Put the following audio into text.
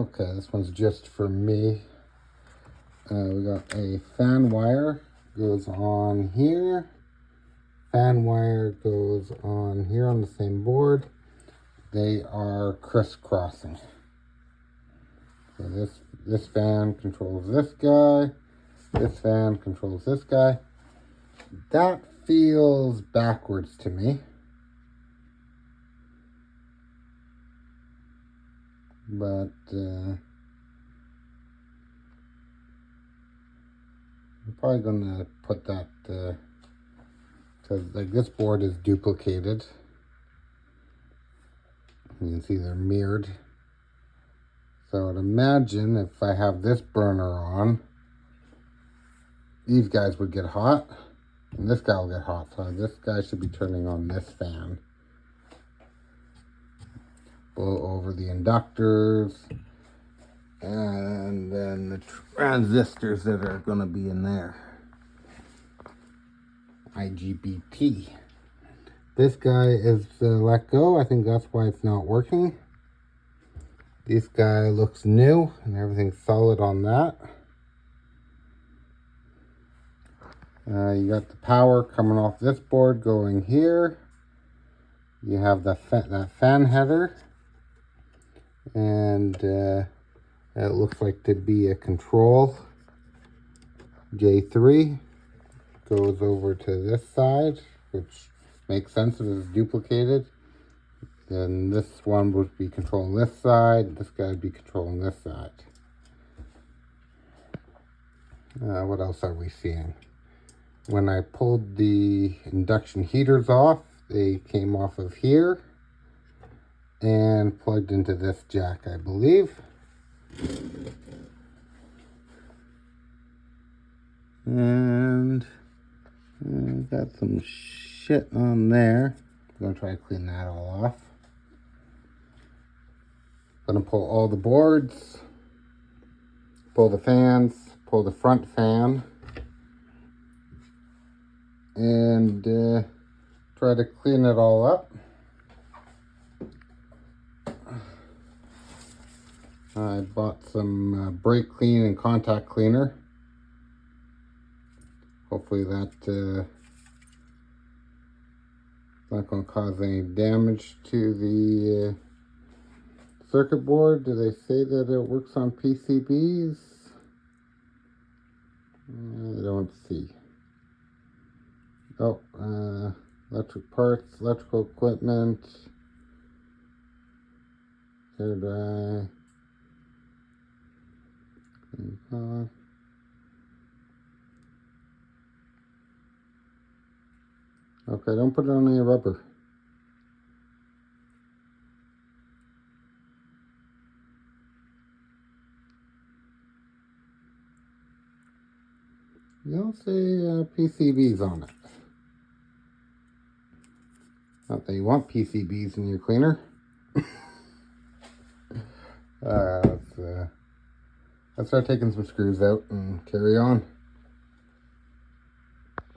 Okay, this one's just for me. We got a fan wire goes on here. Fan wire goes on here on the same board. They are crisscrossing. So this fan controls this guy. This fan controls this guy. That feels backwards to me. But I'm probably gonna put that because like this board is duplicated. You can see they're mirrored. So I'd imagine if I have this burner on, these guys would get hot, and this guy will get hot. So this guy should be turning on this fan. Blow over the inductors, and then the transistors that are going to be in there. IGBT. This guy is let go. I think that's why it's not working. This guy looks new and everything's solid on that. You got the power coming off this board going here. You have that fan header, and it looks like to be a control. J3 goes over to this side, which makes sense if it's duplicated. Then this one would be controlling this side. This guy would be controlling this side. What else are we seeing? When I pulled the induction heaters off, they came off of here and plugged into this jack, I believe. And got some shit on there. I'm gonna try to clean that all off. Gonna pull all the boards, pull the fans, pull the front fan, and try to clean it all up. I bought some brake clean and contact cleaner. Hopefully that not going to cause any damage to the circuit board. Do they say that it works on PCBs? I don't see. Oh, electric parts, electrical equipment, hair dry. Okay, don't put it on any rubber. You don't say PCBs on it. Not that you want PCBs in your cleaner. Let's start taking some screws out and carry on.